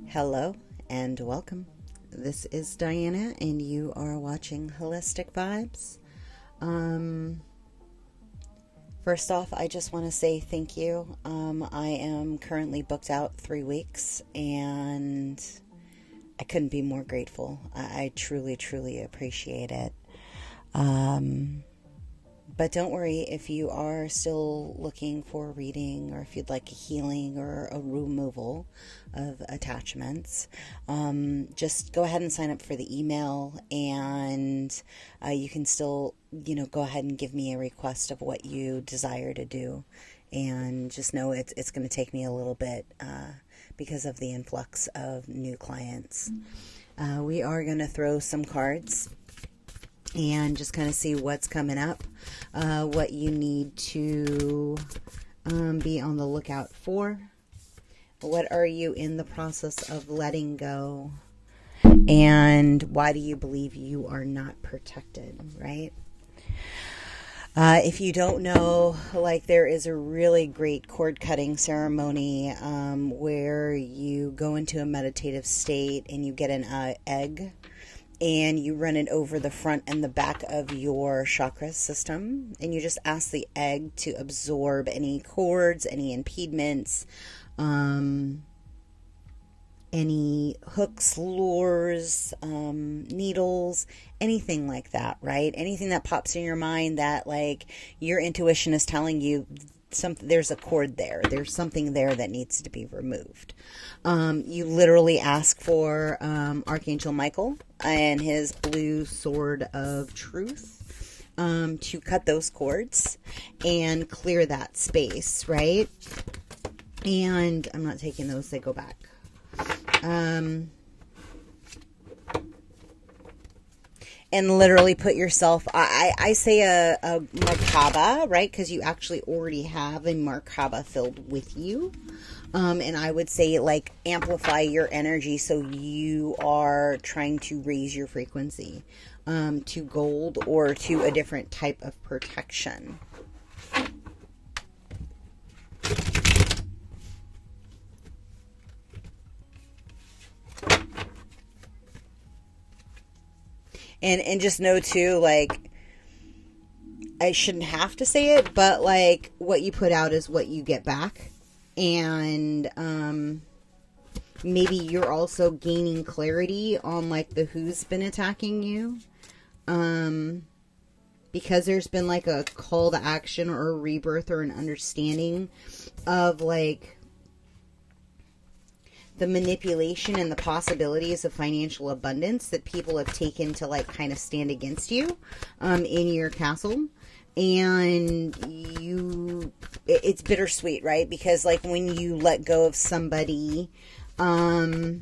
Hello and welcome. This is Diana and you are watching Holistic Vibes. First off, I just want to say thank you. I am currently booked out 3 weeks and I couldn't be more grateful. I truly, truly appreciate it. But don't worry if you are still looking for a reading or if you'd like a healing or a removal of attachments. Just go ahead and sign up for the email and you can still, go ahead and give me a request of what you desire to do. And just know it's going to take me a little bit because of the influx of new clients. We are going to throw some cards and just kind of see what's coming up, what you need to be on the lookout for. What are you in the process of letting go? And why do you believe you are not protected, right? If you don't know, there is a really great cord cutting ceremony where you go into a meditative state and you get an egg. And you run it over the front and the back of your chakra system. And you just ask the egg to absorb any cords, any impediments, any hooks, lures, needles, anything like that, right? Anything that pops in your mind that, your intuition is telling you there's a cord there. There's something there that needs to be removed. You literally ask for Archangel Michael and his blue sword of truth to cut those cords and clear that space, right? And I'm not taking those, they go back. And literally put yourself, I say a Merkaba, right? Because you actually already have a Merkaba filled with you. And I would say, amplify your energy so you are trying to raise your frequency to gold or to a different type of protection. And just know too, I shouldn't have to say it, but what you put out is what you get back. And maybe you're also gaining clarity on the who's been attacking you. Because there's been a call to action or a rebirth or an understanding of the manipulation and the possibilities of financial abundance that people have taken to kind of stand against you in your castle. And it's bittersweet, right? Because when you let go of somebody, that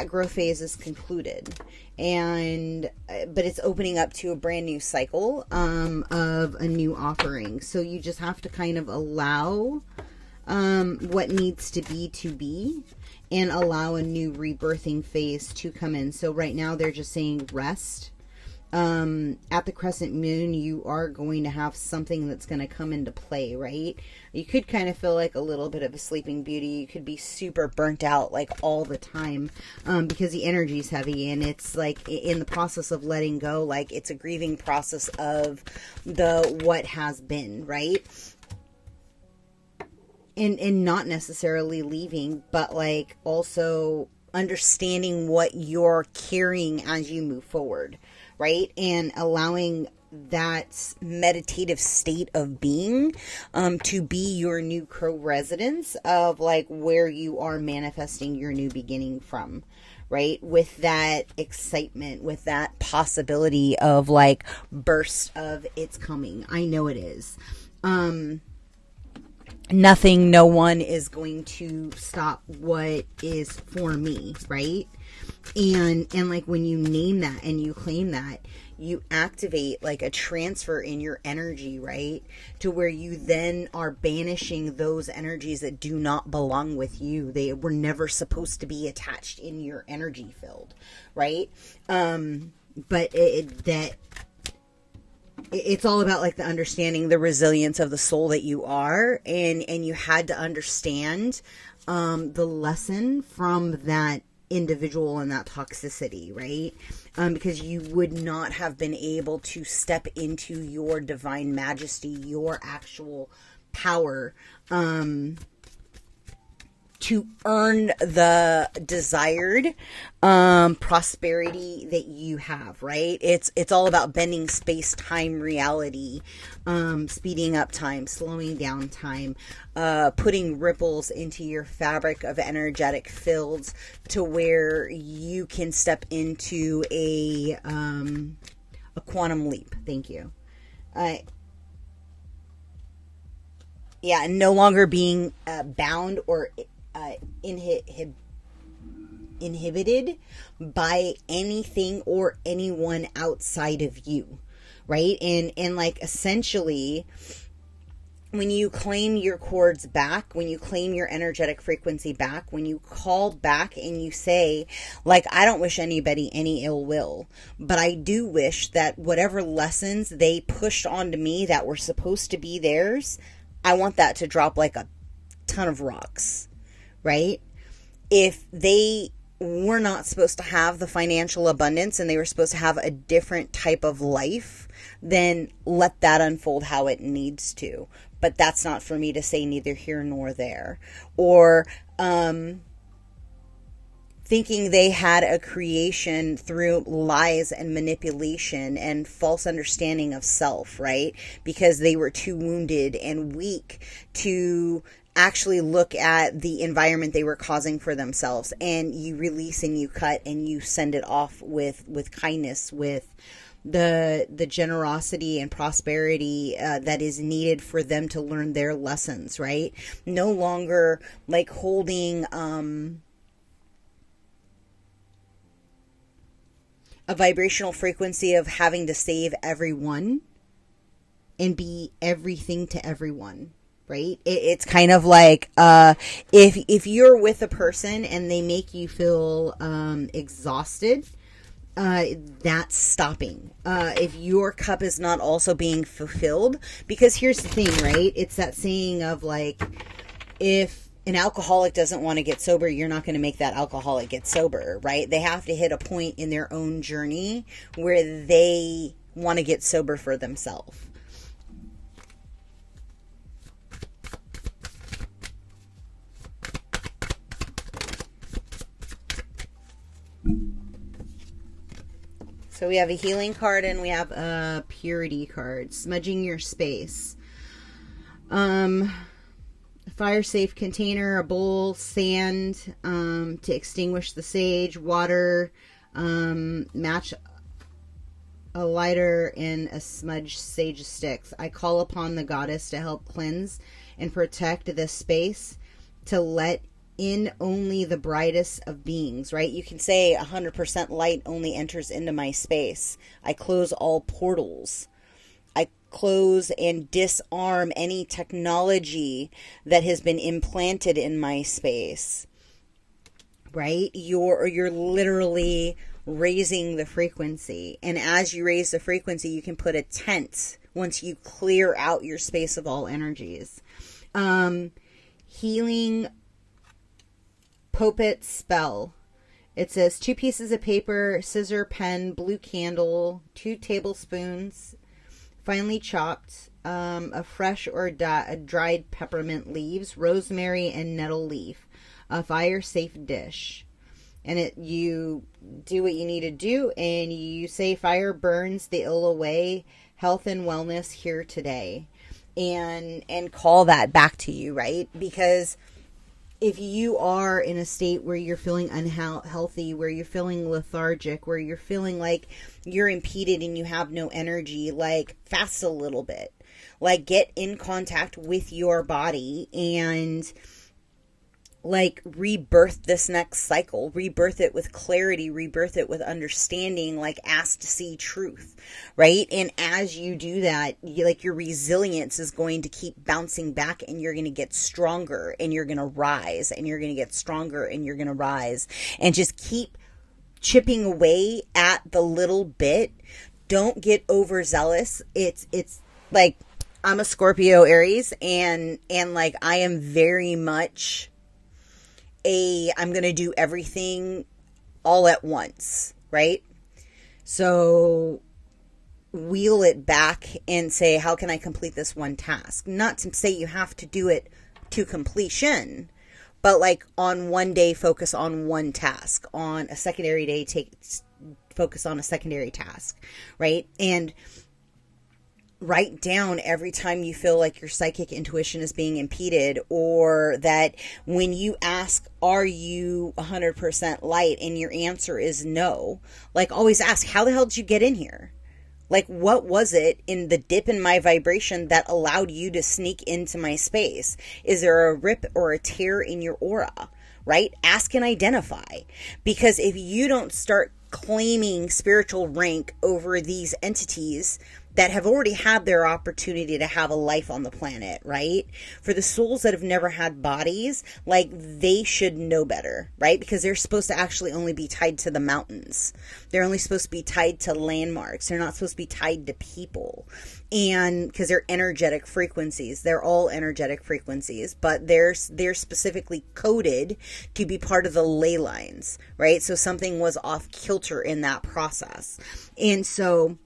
growth phase is concluded. But it's opening up to a brand new cycle of a new offering. So you just have to kind of allow what needs to be and allow a new rebirthing phase to come in. So right now they're just saying rest. At the crescent moon, you are going to have something that's going to come into play, right? You could kind of feel a little bit of a sleeping beauty. You could be super burnt out all the time because the energy is heavy and it's in the process of letting go. It's a grieving process of what has been, right? And not necessarily leaving, but also understanding what you're carrying as you move forward, right? And allowing that meditative state of being to be your new co-residence of where you are manifesting your new beginning from, right? With that excitement, with that possibility of burst of it's coming. I know it is. Nothing, no one is going to stop what is for me, right? And when you name that and you claim that, you activate a transfer in your energy, right? To where you then are banishing those energies that do not belong with you. They were never supposed to be attached in your energy field, right? But that it's all about like the understanding the resilience of the soul that you are, and you had to understand the lesson from that individual and that toxicity, right? Because you would not have been able to step into your divine majesty, your actual power, to earn the desired prosperity that you have, right? It's all about bending space-time reality, speeding up time, slowing down time, putting ripples into your fabric of energetic fields to where you can step into a quantum leap. Thank you. Yeah, no longer being bound or inhibited by anything or anyone outside of you, right? And like essentially, when you claim your cords back, when you claim your energetic frequency back, when you call back and you say, like, I don't wish anybody any ill will, but I do wish that whatever lessons they pushed onto me that were supposed to be theirs, I want that to drop like a ton of rocks, right? If they were not supposed to have the financial abundance and they were supposed to have a different type of life, then let that unfold how it needs to. But that's not for me to say, neither here nor there. Or thinking they had a creation through lies and manipulation and false understanding of self, right? Because they were too wounded and weak to actually look at the environment they were causing for themselves. And you release and you cut and you send it off with kindness, with the generosity and prosperity that is needed for them to learn their lessons, right? No longer like holding a vibrational frequency of having to save everyone and be everything to everyone, right? It's kind of like if you're with a person and they make you feel exhausted, that's stopping. If your cup is not also being fulfilled, because here's the thing, right? It's that saying of like, if an alcoholic doesn't want to get sober, you're not going to make that alcoholic get sober, right? They have to hit a point in their own journey where they want to get sober for themselves. So we have a healing card and we have a purity card. Smudging your space. Fire safe container, a bowl, sand to extinguish the sage, water, match a lighter, and a smudge sage sticks. I call upon the goddess to help cleanse and protect this space, to let in only the brightest of beings, right? You can say 100% light only enters into my space. I close all portals. I close and disarm any technology that has been implanted in my space, right? You're literally raising the frequency. And as you raise the frequency, you can put a tent once you clear out your space of all energies. Healing Popet spell. It says 2 pieces of paper, scissor, pen, blue candle, 2 tablespoons, finely chopped, of fresh or dried peppermint leaves, rosemary and nettle leaf, a fire safe dish. And you do what you need to do, and you say fire burns the ill away, health and wellness here today, and call that back to you, right? Because if you are in a state where you're feeling unhealthy, where you're feeling lethargic, where you're feeling like you're impeded and you have no energy, like fast a little bit. Like get in contact with your body and like rebirth this next cycle, rebirth it with clarity, rebirth it with understanding, like ask to see truth, right? And as you do that, your resilience is going to keep bouncing back, and you're going to get stronger, and you're going to rise, and you're going to get stronger, and you're going to rise, and just keep chipping away at the little bit don't get overzealous. It's like, I'm a Scorpio Aries, and like, I am very much I'm going to do everything all at once, right? So wheel it back and say, how can I complete this one task? Not to say you have to do it to completion, but like on one day, focus on one task. On a secondary day, focus on a secondary task, right? And write down every time you feel like your psychic intuition is being impeded, or that when you ask, are you 100% light, and your answer is no, like, always ask, how the hell did you get in here? Like, what was it in the dip in my vibration that allowed you to sneak into my space? Is there a rip or a tear in your aura, right? Ask and identify. Because if you don't start claiming spiritual rank over these entities that have already had their opportunity to have a life on the planet, right? For the souls that have never had bodies, like, they should know better, right? Because they're supposed to actually only be tied to the mountains. They're only supposed to be tied to landmarks. They're not supposed to be tied to people. And because they're energetic frequencies, they're all energetic frequencies, but they're specifically coded to be part of the ley lines, right? So something was off kilter in that process. And so,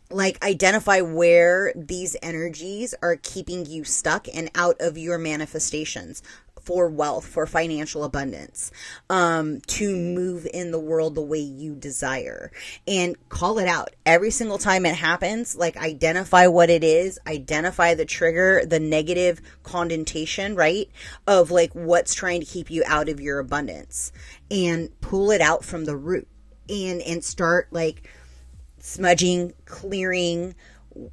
like, identify where these energies are keeping you stuck and out of your manifestations for wealth, for financial abundance, to move in the world the way you desire, and call it out every single time it happens. Like, identify what it is, identify the trigger, the negative connotation, right? Of like, what's trying to keep you out of your abundance, and pull it out from the root, and start like smudging, clearing.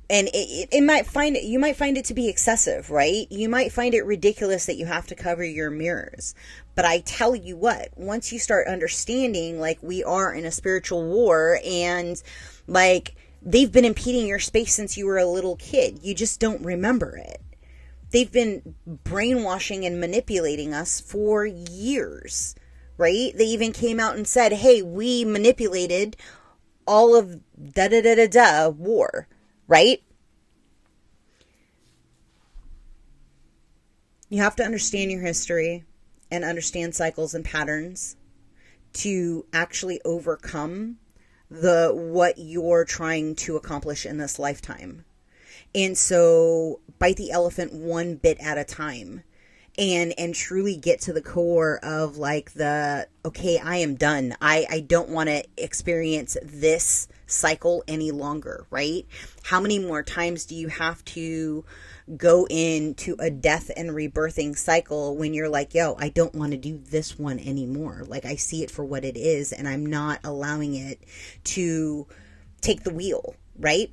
And you might find it to be excessive, right? You might find it ridiculous that you have to cover your mirrors. But I tell you what, once you start understanding, like, we are in a spiritual war, and like, they've been impeding your space since you were a little kid. You just don't remember it. They've been brainwashing and manipulating us for years, right? They even came out and said, hey, we manipulated all of war, right? You have to understand your history and understand cycles and patterns to actually overcome what you're trying to accomplish in this lifetime. And so bite the elephant one bit at a time. And truly get to the core of like okay, I am done. I don't want to experience this cycle any longer, right? How many more times do you have to go into a death and rebirthing cycle when you're like, yo, I don't want to do this one anymore. Like, I see it for what it is, and I'm not allowing it to take the wheel, right?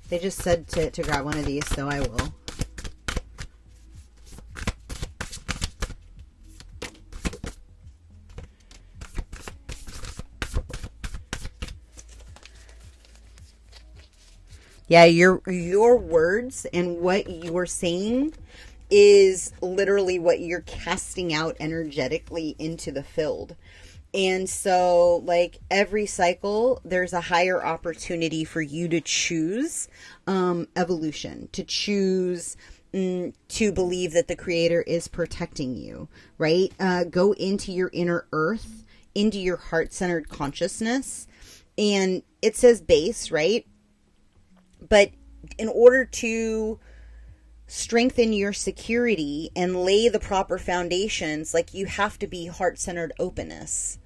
They just said to grab one of these, so I will. Yeah, your words and what you're saying is literally what you're casting out energetically into the field. And so, like, every cycle, there's a higher opportunity for you to choose evolution, to choose to believe that the Creator is protecting you, right? Go into your inner earth, into your heart-centered consciousness. And it says base, right? But in order to strengthen your security and lay the proper foundations, like, you have to be heart-centered openness.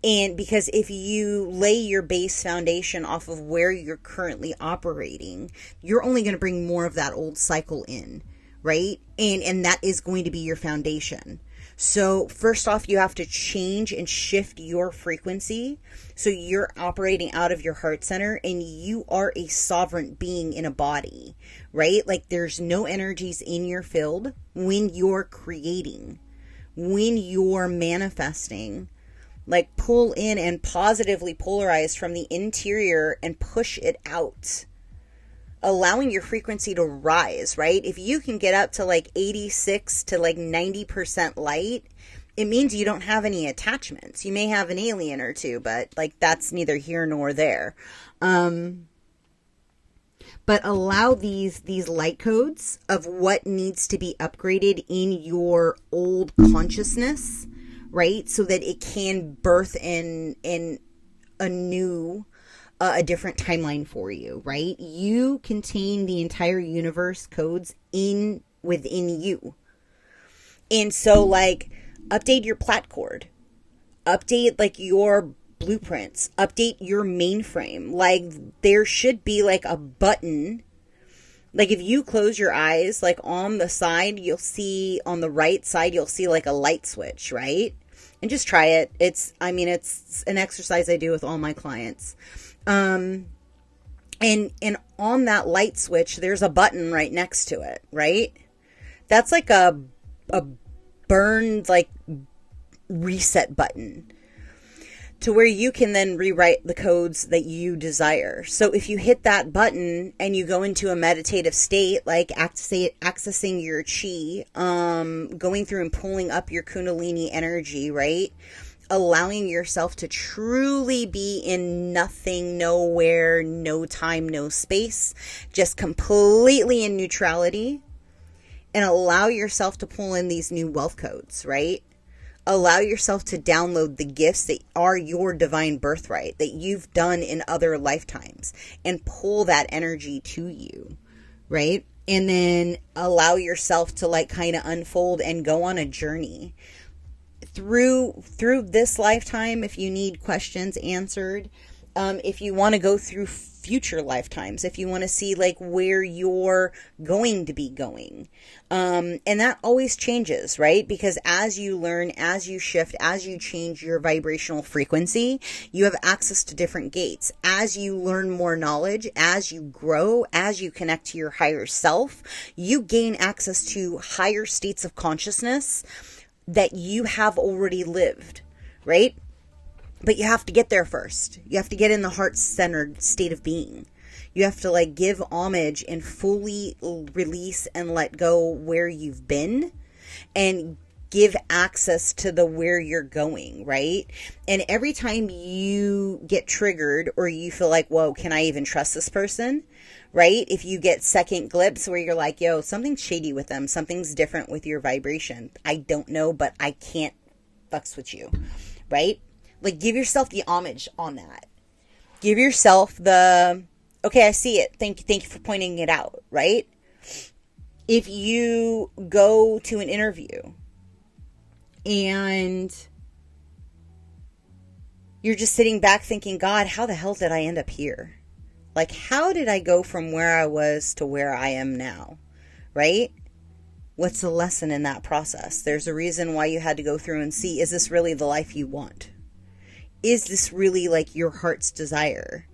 And because if you lay your base foundation off of where you're currently operating, you're only going to bring more of that old cycle in, right? And that is going to be your foundation. So first off, you have to change and shift your frequency so you're operating out of your heart center, and you are a sovereign being in a body, right? Like, there's no energies in your field when you're creating, when you're manifesting. Like, pull in and positively polarize from the interior and push it out. allowing your frequency to rise, right? If you can get up to like 86 to like 90% light, it means you don't have any attachments. You may have an alien or two, but like that's neither here nor there. But allow these light codes of what needs to be upgraded in your old consciousness, right? So that it can birth in a new, a different timeline for you, right? You contain the entire universe codes within you. And so like, update your platform, update like your blueprints, update your mainframe. Like there should be like a button. Like if you close your eyes, like on the side, you'll see on the right side, you'll see like a light switch, right? And just try it. It's an exercise I do with all my clients. And on that light switch, there's a button right next to it, right? That's like a burned like reset button to where you can then rewrite the codes that you desire. So if you hit that button and you go into a meditative state, like accessing your chi, going through and pulling up your kundalini energy, right? Allowing yourself to truly be in nothing, nowhere, no time, no space, just completely in neutrality, and allow yourself to pull in these new wealth codes, right? Allow yourself to download the gifts that are your divine birthright that you've done in other lifetimes and pull that energy to you, right? And then allow yourself to like kind of unfold and go on a journey through this lifetime. If you need questions answered, if you want to go through future lifetimes, if you want to see like where you're going to be going, and that always changes, right? Because as you learn, as you shift, as you change your vibrational frequency, you have access to different gates. As you learn more knowledge, as you grow, as you connect to your higher self, you gain access to higher states of consciousness that you have already lived, right? But you have to get there first. You have to get in the heart-centered state of being. You have to like give homage and fully release and let go where you've been and give access to the where you're going, right? And every time you get triggered or you feel like, whoa, can I even trust this person? Right? If you get second glimpse where you're like, yo, something's shady with them. Something's different with your vibration. I don't know, but I can't fucks with you, right? Like, give yourself the homage on that. Give yourself the, okay, I see it. Thank you for pointing it out, right? If you go to an interview and you're just sitting back thinking, God, how the hell did I end up here? Like, how did I go from where I was to where I am now, right? What's the lesson in that process? There's a reason why you had to go through and see, is this really the life you want? Is this really like your heart's desire?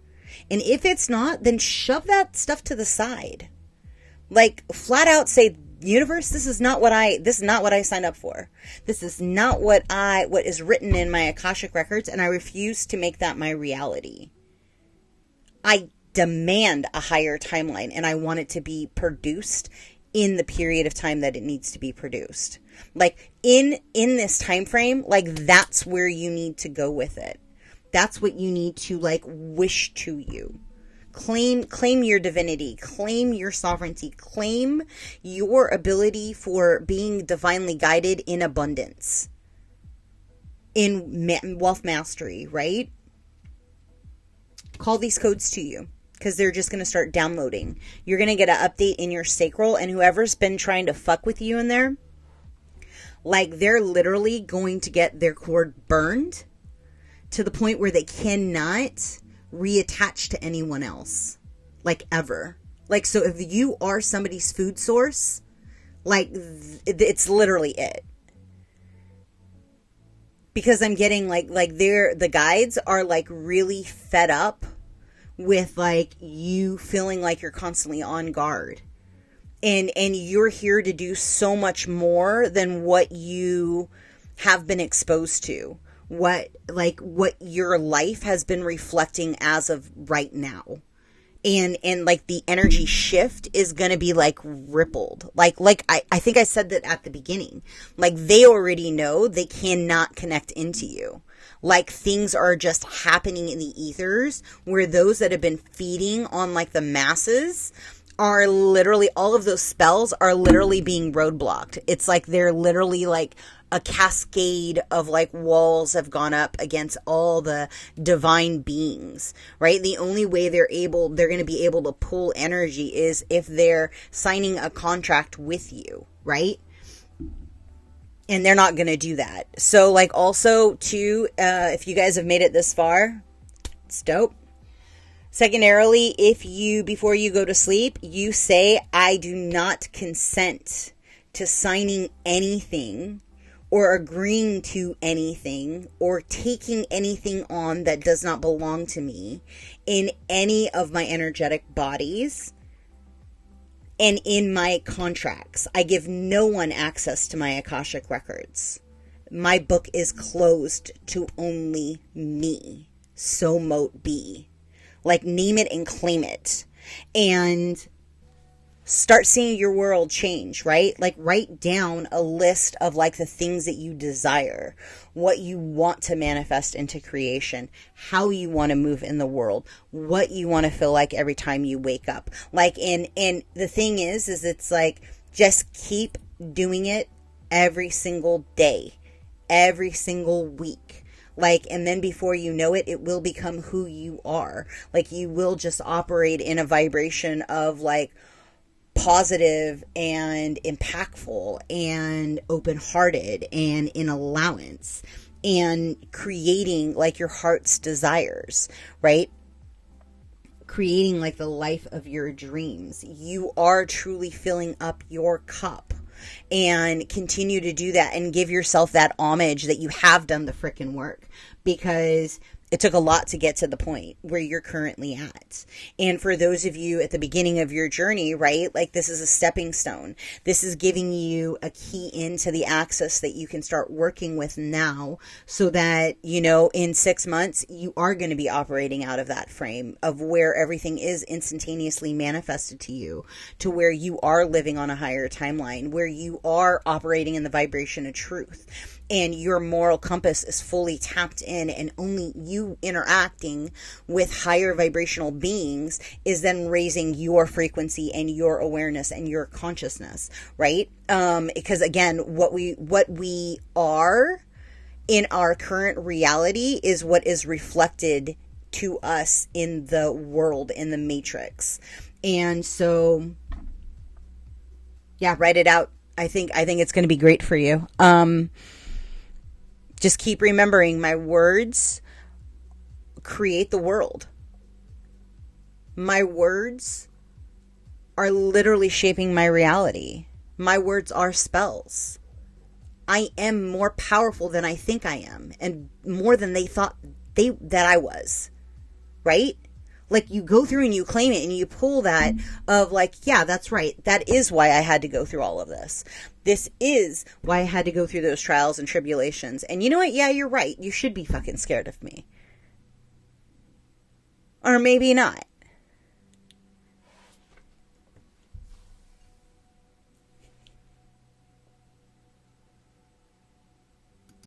And if it's not, then shove that stuff to the side. Like flat out say, universe, this is not what I signed up for. This is not what is written in my Akashic records, and I refuse to make that my reality. I demand a higher timeline, and I want it to be produced in the period of time that it needs to be produced. Like in this time frame, like that's where you need to go with it. That's what you need to like wish to you. Claim your divinity, claim your sovereignty, claim your ability for being divinely guided in abundance, in wealth mastery, right? Call these codes to you, because they're just going to start downloading. You're going to get an update in your sacral, and whoever's been trying to fuck with you in there, like they're literally going to get their cord burned to the point where they cannot reattach to anyone else, like ever. Like, so if you are somebody's food source, like it's literally it. Because I'm getting like the guides are like really fed up with like you feeling like you're constantly on guard. And you're here to do so much more than what you have been exposed to. What your life has been reflecting as of right now. And like the energy shift is going to be like rippled. Like I think I said that at the beginning, like they already know they cannot connect into you. Like things are just happening in the ethers where those that have been feeding on like the masses are literally, all of those spells are literally being roadblocked. It's like they're literally like a cascade of like walls have gone up against all the divine beings, right? The only way they're going to be able to pull energy is if they're signing a contract with you, right? And they're not going to do that. So like also too, if you guys have made it this far, it's dope. Secondarily, if you, before you go to sleep, you say, I do not consent to signing anything or agreeing to anything or taking anything on that does not belong to me in any of my energetic bodies and in my contracts. I give no one access to my Akashic records. My book is closed to only me. So mote be. Like, name it and claim it. And start seeing your world change, right? Like, write down a list of, like, the things that you desire, what you want to manifest into creation, how you want to move in the world, what you want to feel like every time you wake up. Like, and the thing is it's like, just keep doing it every single day, every single week. Like, and then before you know it, it will become who you are. Like, you will just operate in a vibration of, like, positive and impactful and open-hearted and in allowance and creating, like, your heart's desires, right? Creating, like, the life of your dreams. You are truly filling up your cup. And continue to do that and give yourself that homage that you have done the frickin' work, because it took a lot to get to the point where you're currently at. And for those of you at the beginning of your journey, right, like, this is a stepping stone. This is giving you a key into the access that you can start working with now, so that, you know, in 6 months, you are going to be operating out of that frame of where everything is instantaneously manifested to you, to where you are living on a higher timeline, where you are operating in the vibration of truth. And your moral compass is fully tapped in, and only you interacting with higher vibrational beings is then raising your frequency and your awareness and your consciousness, right? Because again, what we are in our current reality is what is reflected to us in the world, in the matrix. And so, yeah, write it out. I think it's going to be great for you. Just keep remembering, my words create the world. My words are literally shaping my reality. My words are spells. I am more powerful than I think I am, and more than they thought that I was, right? Like, you go through and you claim it and you pull that of, like, yeah, that's right. That is why I had to go through all of this. This is why I had to go through those trials and tribulations. And you know what? Yeah, you're right. You should be fucking scared of me. Or maybe not.